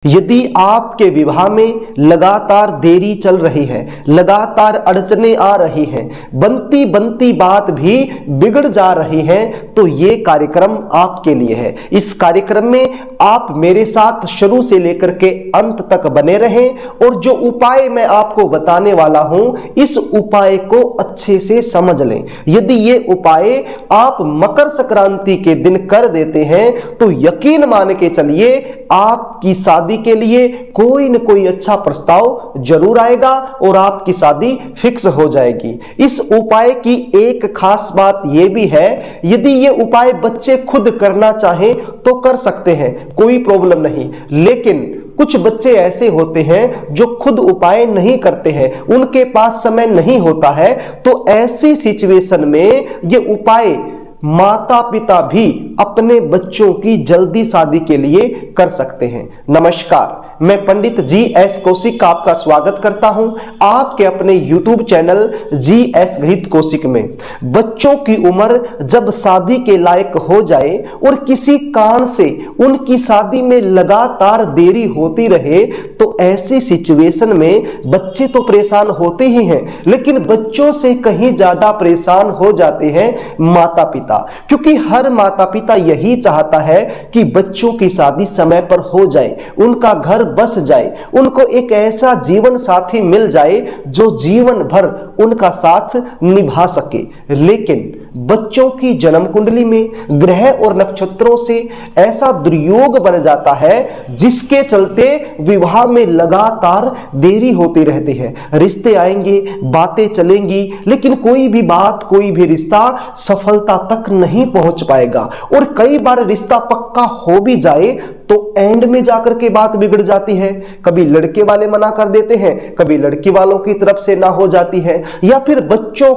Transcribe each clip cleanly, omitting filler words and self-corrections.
यदि आपके विवाह में लगातार देरी चल रही है, लगातार अड़चनें आ रही हैं, बनती बनती बात भी बिगड़ जा रही है, तो ये कार्यक्रम आपके लिए है। इस कार्यक्रम में आप मेरे साथ शुरू से लेकर के अंत तक बने रहें और जो उपाय मैं आपको बताने वाला हूं, इस उपाय को अच्छे से समझ लें। यदि ये उपाय आप मकर संक्रांति के दिन कर देते हैं तो यकीन मान के चलिए आपकी शादी के लिए कोई न कोई अच्छा प्रस्ताव जरूर आएगा और आपकी शादी फिक्स हो जाएगी। इस उपाय की एक खास बात यह भी है, यदि ये उपाय बच्चे खुद करना चाहें तो कर सकते हैं, कोई प्रॉब्लम नहीं। लेकिन कुछ बच्चे ऐसे होते हैं जो खुद उपाय नहीं करते हैं, उनके पास समय नहीं होता है, तो ऐसी सिचुएशन में ये उपाय माता पिता भी अपने बच्चों की जल्दी शादी के लिए कर सकते हैं। नमस्कार, मैं पंडित जी.एस. कौशिक का आपका स्वागत करता हूं आपके अपने YouTube चैनल जी.एस. गणित कौशिक में। बच्चों की उम्र जब शादी के लायक हो जाए और किसी कारण से उनकी शादी में लगातार देरी होती रहे, तो ऐसी सिचुएशन में बच्चे तो परेशान होते ही हैं, लेकिन बच्चों से कहीं ज्यादा परेशान हो जाते हैं माता पिता, क्योंकि हर माता पिता यही चाहता है कि बच्चों की शादी समय पर हो जाए, उनका घर बस जाए, उनको एक ऐसा जीवन साथी मिल जाए जो जीवन भर उनका साथ निभा सके। लेकिन बच्चों की जन्म कुंडली में ग्रह और नक्षत्रों से ऐसा दुर्योग बन जाता है जिसके चलते विवाह में लगातार देरी होती रहती है। रिश्ते आएंगे, बातें चलेंगी, लेकिन कोई भी बात, कोई भी रिश्ता सफलता तक नहीं पहुंच पाएगा। और कई बार रिश्ता पक्का हो भी जाए तो एंड में जाकर के बात बिगड़ जाती है। कभी लड़के वाले मना कर देते हैं, कभी लड़की वालों की तरफ से ना हो जाती है, या फिर बच्चों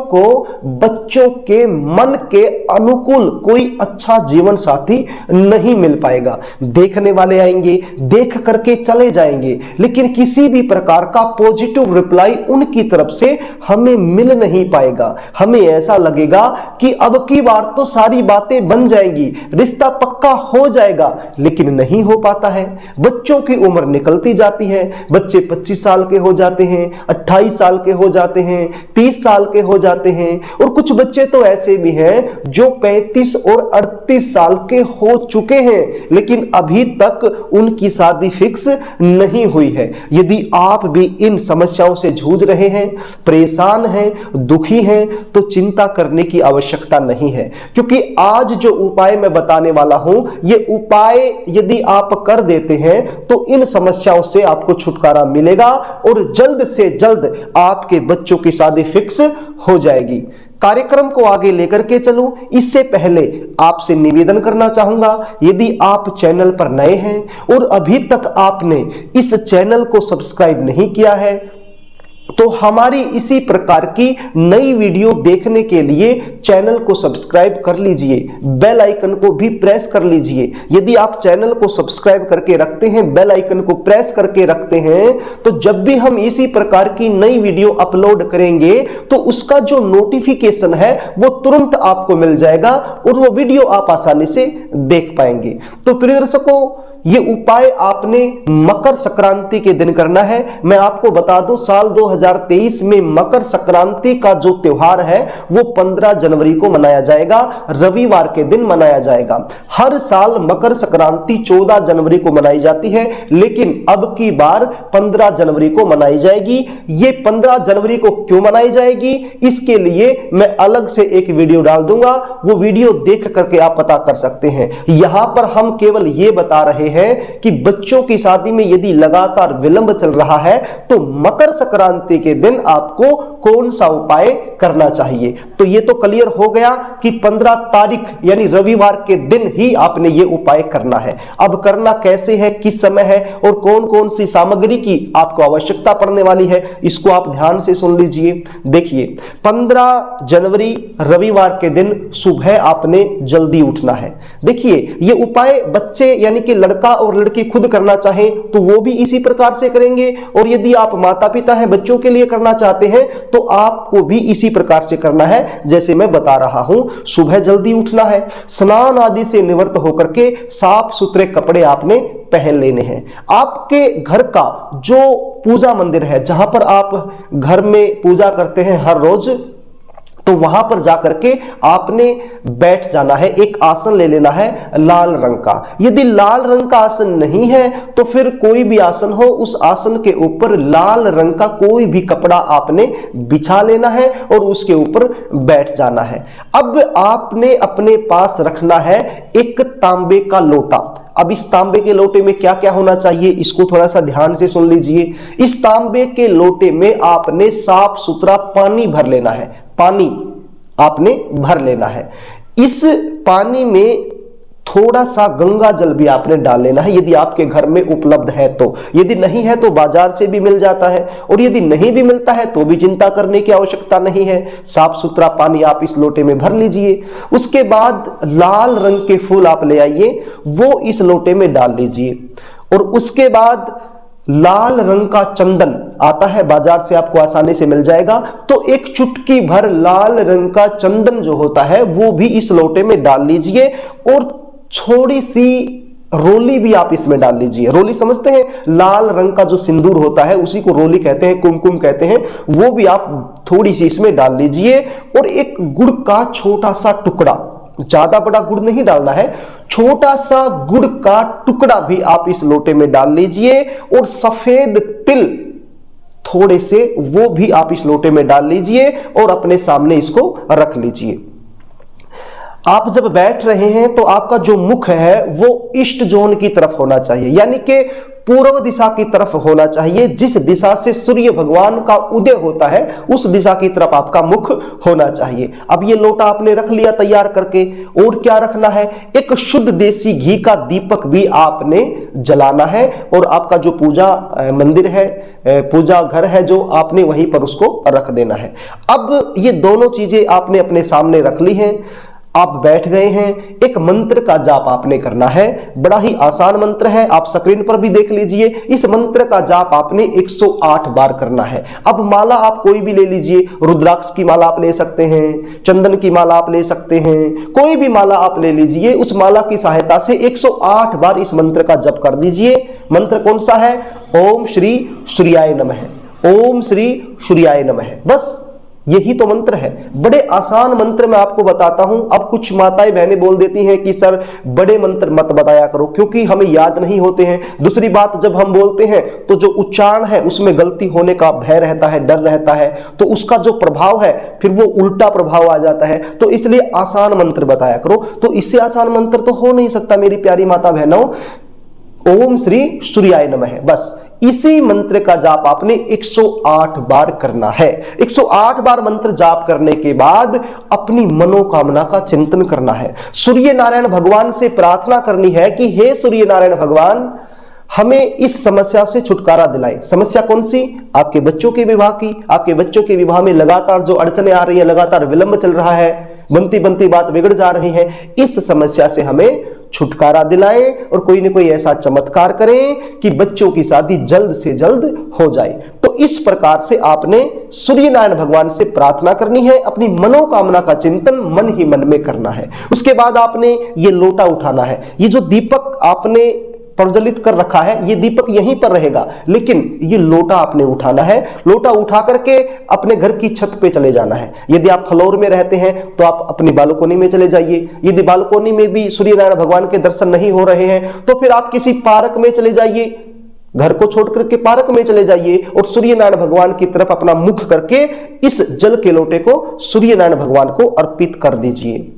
के मन के अनुकूल कोई अच्छा जीवन साथी नहीं मिल पाएगा। देखने वाले आएंगे, देख करके चले जाएंगे, लेकिन किसी भी प्रकार का पॉजिटिव रिप्लाई उनकी तरफ से हमें मिल नहीं पाएगा। हमें ऐसा लगेगा कि अब की बार तो सारी बातें बन जाएंगी, रिश्ता पक्का हो जाएगा, लेकिन नहीं हो पाता है। बच्चों की उम्र निकलती जाती है, बच्चे 25 साल के हो जाते हैं, 28 साल के हो जाते हैं, 30 साल के हो जाते हैं, और कुछ बच्चे तो ऐसे भी हैं जो 35 और 38 साल के हो चुके हैं, लेकिन अभी तक उनकी शादी फिक्स नहीं हुई है। यदि आप भी इन समस्याओं से जूझ रहे हैं, परेशान हैं, दुखी हैं, तो चिंता करने की आवश्यकता नहीं है, क्योंकि आज जो उपाय मैं बताने वाला हूं, ये उपाय यदि आप कर देते हैं तो इन समस्याओं से आपको छुटकारा मिलेगा और जल्द से जल्द आपके बच्चों की शादी फिक्स हो जाएगी। कार्यक्रम को आगे लेकर के चलूं, इससे पहले आपसे निवेदन करना चाहूंगा, यदि आप चैनल पर नए हैं और अभी तक आपने इस चैनल को सब्सक्राइब नहीं किया है, तो हमारी इसी प्रकार की नई वीडियो देखने के लिए चैनल को सब्सक्राइब कर लीजिए, बेल आइकन को भी प्रेस कर लीजिए। यदि आप चैनल को सब्सक्राइब करके रखते हैं, बेल आइकन को प्रेस करके रखते हैं, तो जब भी हम इसी प्रकार की नई वीडियो अपलोड करेंगे तो उसका जो नोटिफिकेशन है वो तुरंत आपको मिल जाएगा और वो वीडियो आप आसानी से देख पाएंगे। तो प्रिय दर्शकों, ये उपाय आपने मकर संक्रांति के दिन करना है। मैं आपको बता दूं, साल 2023 में मकर संक्रांति का जो त्योहार है वो 15 जनवरी को मनाया जाएगा, रविवार के दिन मनाया जाएगा। हर साल मकर संक्रांति 14 जनवरी को मनाई जाती है, लेकिन अब की बार 15 जनवरी को मनाई जाएगी। ये 15 जनवरी को क्यों मनाई जाएगी, इसके लिए मैं अलग से एक वीडियो डाल दूंगा, वो वीडियो देख करके आप पता कर सकते हैं। यहां पर हम केवल ये बता रहे है कि बच्चों की शादी में यदि लगातार विलंब चल रहा है तो मकर संक्रांति के दिन आपको कौन सा उपाय करना चाहिए। तो ये तो क्लियर हो गया कि 15 तारीख यानी रविवार के दिन ही आपने ये उपाय करना है। अब करना कैसे है, किस समय है और कौन कौन सी सामग्री की आपको आवश्यकता पड़ने वाली है, इसको आप ध्यान से सुन लीजिए। देखिए, 15 जनवरी रविवार के दिन सुबह आपने जल्दी उठना है। देखिए, ये उपाय बच्चे यानी कि लड़कों लड़का और लड़की खुद करना चाहें तो वो भी इसी प्रकार से करेंगे, और यदि आप माता पिता हैं बच्चों के लिए करना चाहते हैं तो आपको भी इसी प्रकार से करना है जैसे मैं बता रहा हूं। सुबह जल्दी उठना है, स्नान आदि से निवृत्त होकर के साफ सुथरे कपड़े आपने पहन लेने हैं। आपके घर का जो पूजा मंदिर है, जहां पर आप घर में पूजा करते हैं हर रोज, तो वहां पर जाकर के आपने बैठ जाना है, एक आसन ले लेना है लाल रंग का। यदि लाल रंग का आसन नहीं है तो फिर कोई भी आसन हो, उस आसन के ऊपर लाल रंग का कोई भी कपड़ा आपने बिछा लेना है और उसके ऊपर बैठ जाना है। अब आपने अपने पास रखना है एक तांबे का लोटा। अब इस तांबे के लोटे में क्या क्या होना चाहिए, इसको थोड़ा सा ध्यान से सुन लीजिए। इस तांबे के लोटे में आपने साफ सुथरा पानी भर लेना है, पानी आपने भर लेना है। इस पानी में थोड़ा सा गंगा जल भी आपने डाल लेना है, यदि आपके घर में उपलब्ध है तो। यदि नहीं है तो बाजार से भी मिल जाता है, और यदि नहीं भी मिलता है तो भी चिंता करने की आवश्यकता नहीं है। साफ सुथरा पानी आप इस लोटे में भर लीजिए। उसके बाद लाल रंग के फूल आप ले आइए, वो इस लोटे में डाल लीजिए। और उसके बाद लाल रंग का चंदन आता है, बाजार से आपको आसानी से मिल जाएगा, तो एक चुटकी भर लाल रंग का चंदन जो होता है वो भी इस लोटे में डाल लीजिए। और थोड़ी सी रोली भी आप इसमें डाल लीजिए। रोली समझते हैं, लाल रंग का जो सिंदूर होता है उसी को रोली कहते हैं, कुमकुम कहते हैं, वो भी आप थोड़ी सी इसमें डाल लीजिए। और एक गुड़ का छोटा सा टुकड़ा, ज्यादा बड़ा गुड़ नहीं डालना है, छोटा सा गुड़ का टुकड़ा भी आप इस लोटे में डाल लीजिए। और सफेद तिल थोड़े से वो भी आप इस लोटे में डाल लीजिए और अपने सामने इसको रख लीजिए। आप जब बैठ रहे हैं तो आपका जो मुख है वो ईस्ट जोन की तरफ होना चाहिए, यानी कि पूर्व दिशा की तरफ होना चाहिए। जिस दिशा से सूर्य भगवान का उदय होता है उस दिशा की तरफ आपका मुख होना चाहिए। अब ये लोटा आपने रख लिया तैयार करके, और क्या रखना है, एक शुद्ध देसी घी का दीपक भी आपने जलाना है। और आपका जो पूजा मंदिर है, पूजा घर है, जो आपने वहीं पर उसको रख देना है। अब ये दोनों चीजें आपने अपने सामने रख ली हैं, आप बैठ गए हैं। एक मंत्र का जाप आपने करना है, बड़ा ही आसान मंत्र है, आप स्क्रीन पर भी देख लीजिए। इस मंत्र का जाप आपने 108 बार करना है। अब माला आप कोई भी ले लीजिए, रुद्राक्ष की माला आप ले सकते हैं, चंदन की माला आप ले सकते हैं, कोई भी माला आप ले लीजिए। उस माला की सहायता से 108 बार इस मंत्र का जप कर दीजिए। मंत्र कौन सा है, ओम श्री सूर्याय नमः, ओम श्री सूर्याय नमः। बस यही तो मंत्र है, बड़े आसान मंत्र मैं आपको बताता हूं। अब कुछ माताएं बहनें बोल देती हैं कि सर बड़े मंत्र मत बताया करो, क्योंकि हमें याद नहीं होते हैं। दूसरी बात, जब हम बोलते हैं तो जो उच्चारण है उसमें गलती होने का भय रहता है, डर रहता है, तो उसका जो प्रभाव है फिर वो उल्टा प्रभाव आ जाता है। तो इसलिए आसान मंत्र बताया करो। तो इससे आसान मंत्र तो हो नहीं सकता मेरी प्यारी माता बहनों, ओम श्री सूर्याय नमः। बस इसी मंत्र का जाप आपने 108 बार करना है। 108 बार मंत्र जाप करने के बाद अपनी मनोकामना का चिंतन करना है। सूर्य नारायण भगवान से प्रार्थना करनी है कि हे सूर्य नारायण भगवान, हमें इस समस्या से छुटकारा दिलाए। समस्या कौन सी, आपके बच्चों के विवाह की। आपके बच्चों के विवाह में लगातार जो अड़चने आ रही है, लगातार विलंब चल रहा है, बनती बनती बात बिगड़ जा रही है, इस समस्या से हमें छुटकारा दिलाए और कोई न कोई ऐसा चमत्कार करें कि बच्चों की शादी जल्द से जल्द हो जाए। तो इस प्रकार से आपने सूर्य नारायण भगवान से प्रार्थना करनी है, अपनी मनोकामना का चिंतन मन ही मन में करना है। उसके बाद आपने ये लोटा उठाना है। ये जो दीपक आपने प्रज्वलित कर रखा है, ये दीपक यहीं पर रहेगा, लेकिन ये लोटा आपने उठाना है। लोटा उठा करके अपने घर की छत पे चले जाना है। यदि आप फ्लोर में रहते हैं तो आप अपनी बालकोनी में चले जाइए। यदि बालकोनी में भी सूर्य नारायण भगवान के दर्शन नहीं हो रहे हैं तो फिर आप किसी पार्क में चले जाइए, घर को छोड़ करके पार्क में चले जाइए और सूर्य नारायण भगवान की तरफ अपना मुख करके इस जल के लोटे को सूर्य नारायण भगवान को अर्पित कर दीजिए।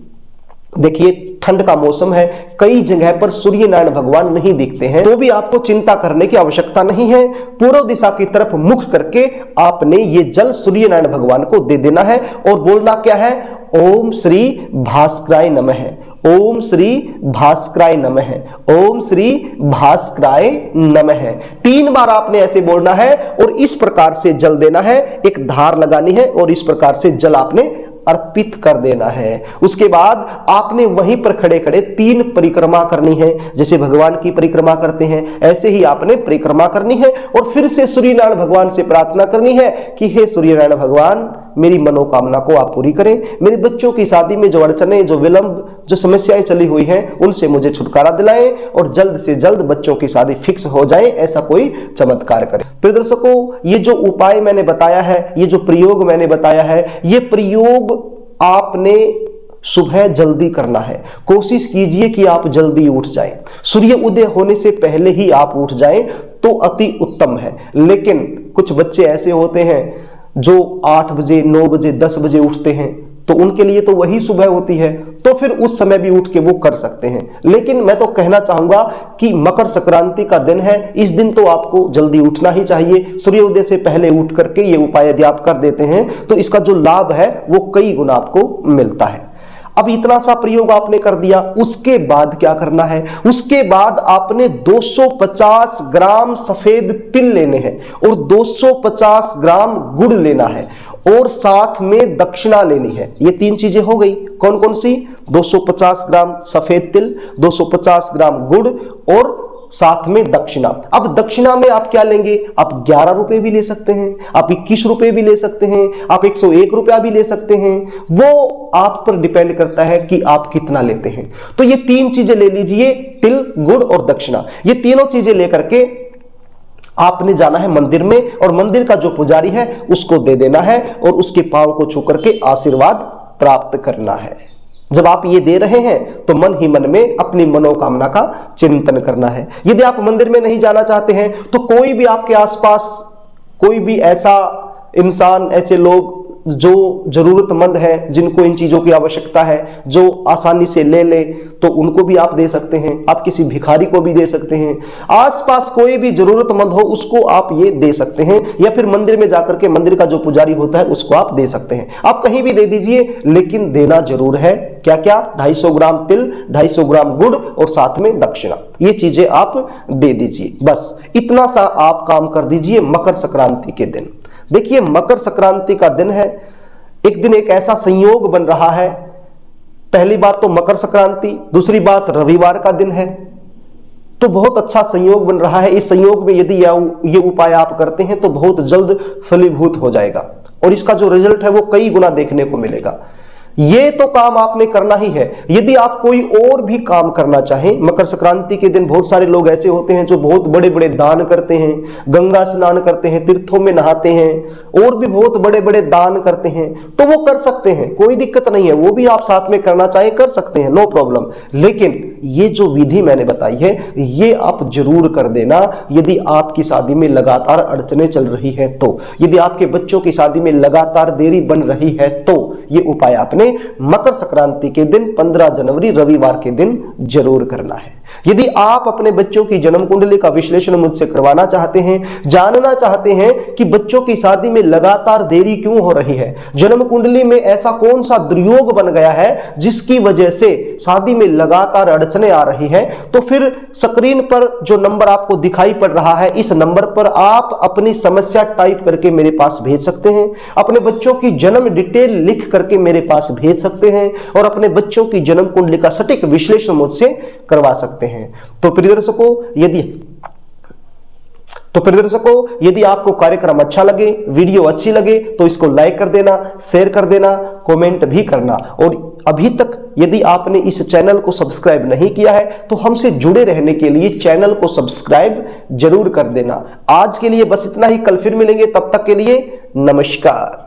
देखिए ठंड का मौसम है, कई जगह पर सूर्य नारायण भगवान नहीं दिखते हैं, तो भी आपको चिंता करने की आवश्यकता नहीं है। पूर्व दिशा की तरफ मुख करके आपने ये जल सूर्य नारायण भगवान को दे देना है और बोलना क्या है, ओम श्री भास्कराय नमः, ओम श्री भास्कराय नमः, ओम श्री भास्कराय नमः। 3 बार आपने ऐसे बोलना है और इस प्रकार से जल देना है। एक धार लगानी है और इस प्रकार से जल आपने अर्पित कर देना है। उसके बाद आपने वहीं पर खड़े खड़े 3 परिक्रमा करनी है। जैसे भगवान की परिक्रमा करते हैं ऐसे ही आपने परिक्रमा करनी है और फिर से सूर्यनारायण भगवान से प्रार्थना करनी है कि हे सूर्यनारायण भगवान, मेरी मनोकामना को आप पूरी करें, मेरे बच्चों की शादी में जो अड़चने, जो विलंब, जो समस्याएं चली हुई हैं उनसे मुझे छुटकारा दिलाएं और जल्द से जल्द बच्चों की शादी फिक्स हो जाए, ऐसा कोई चमत्कार करें। तो दर्शकों, ये जो उपाय मैंने बताया है, ये जो प्रयोग मैंने बताया है, ये प्रयोग आपने सुबह जल्दी करना है। कोशिश कीजिए कि आप जल्दी उठ जाएं, सूर्य उदय होने से पहले ही आप उठ जाएं तो अति उत्तम है। लेकिन कुछ बच्चे ऐसे होते हैं जो 8 बजे, 9 बजे, 10 बजे उठते हैं, तो उनके लिए तो वही सुबह होती है, तो फिर उस समय भी उठ के वो कर सकते हैं। लेकिन मैं तो कहना चाहूंगा कि मकर संक्रांति का दिन है, इस दिन तो आपको जल्दी उठना ही चाहिए। सूर्योदय से पहले उठ करके ये उपाय यदि आप कर देते हैं तो इसका जो लाभ है वो कई गुना आपको मिलता है। अब इतना सा प्रयोग आपने कर दिया, उसके बाद क्या करना है? उसके बाद आपने 250 ग्राम सफेद तिल लेने हैं और 250 ग्राम गुड़ लेना है और साथ में दक्षिणा लेनी है। ये 3 चीजें हो गई। कौन कौन सी? 250 ग्राम सफेद तिल, 250 ग्राम गुड़ और साथ में दक्षिणा। अब दक्षिणा में आप क्या लेंगे? आप 11 रुपए भी ले सकते हैं, आप 21 रुपए भी ले सकते हैं, आप 101 रुपया भी ले सकते हैं। वो आप पर डिपेंड करता है कि आप कितना लेते हैं। तो ये 3 चीजें ले लीजिए, तिल, गुड़ और दक्षिणा। ये तीनों चीजें लेकर के आपने जाना है मंदिर में और मंदिर का जो पुजारी है उसको दे देना है और उसके पांव को छू करके आशीर्वाद प्राप्त करना है। जब आप ये दे रहे हैं तो मन ही मन में अपनी मनोकामना का चिंतन करना है। यदि आप मंदिर में नहीं जाना चाहते हैं तो कोई भी आपके आसपास कोई भी ऐसा इंसान, ऐसे लोग जो जरूरतमंद है, जिनको इन चीजों की आवश्यकता है, जो आसानी से ले ले, तो उनको भी आप दे सकते हैं। आप किसी भिखारी को भी दे सकते हैं। आसपास कोई भी जरूरतमंद हो उसको आप ये दे सकते हैं, या फिर मंदिर में जाकर के मंदिर का जो पुजारी होता है उसको आप दे सकते हैं। आप कहीं भी दे दीजिए, लेकिन देना जरूर है। क्या क्या? 250 ग्राम तिल, 250 ग्राम गुड़ और साथ में दक्षिणा। ये चीजें आप दे दीजिए। बस इतना सा आप काम कर दीजिए मकर संक्रांति के दिन। देखिए, मकर संक्रांति का दिन है, एक दिन एक ऐसा संयोग बन रहा है। पहली बात तो मकर संक्रांति, दूसरी बात रविवार का दिन है, तो बहुत अच्छा संयोग बन रहा है। इस संयोग में यदि ये उपाय आप करते हैं तो बहुत जल्द फलीभूत हो जाएगा और इसका जो रिजल्ट है वो कई गुना देखने को मिलेगा। ये तो काम आपने करना ही है। यदि आप कोई और भी काम करना चाहें, मकर संक्रांति के दिन बहुत सारे लोग ऐसे होते हैं जो बहुत बड़े बड़े दान करते हैं, गंगा स्नान करते हैं, तीर्थों में नहाते हैं और भी बहुत बड़े बड़े दान करते हैं, तो वो कर सकते हैं, कोई दिक्कत नहीं है। वो भी आप साथ में करना चाहें कर सकते हैं, नो प्रॉब्लम। लेकिन ये जो विधि मैंने बताई है ये आप जरूर कर देना यदि आपकी शादी में लगातार अड़चने चल रही है तो। यदि आपके बच्चों की शादी में लगातार देरी बन रही है तो ये उपाय आपने मकर संक्रांति के दिन 15 जनवरी रविवार के दिन जरूर करना है। यदि आप अपने बच्चों की जन्म कुंडली का विश्लेषण मुझसे करवाना चाहते हैं, जानना चाहते हैं कि बच्चों की शादी में लगातार देरी क्यों हो रही है, जन्म कुंडली में ऐसा कौन सा दुर्योग बन गया है जिसकी वजह से शादी में लगातार अड़चने आ रही है, तो फिर स्क्रीन पर जो नंबर आपको दिखाई पड़ रहा है इस नंबर पर आप अपनी समस्या टाइप करके मेरे पास भेज सकते हैं। अपने बच्चों की जन्म डिटेल लिख करके मेरे पास भेज सकते हैं और अपने बच्चों की जन्म कुंडली का सटीक विश्लेषण मुझसे करवा सकते हैं। तो प्रिय दर्शकों, यदि आपको कार्यक्रम अच्छा लगे, वीडियो अच्छी लगे तो इसको लाइक कर देना, शेयर कर देना, कमेंट भी करना। और अभी तक यदि आपने इस चैनल को सब्सक्राइब नहीं किया है तो हमसे जुड़े रहने के लिए चैनल को सब्सक्राइब जरूर कर देना। आज के लिए बस इतना ही, कल फिर मिलेंगे, तब तक के लिए नमस्कार।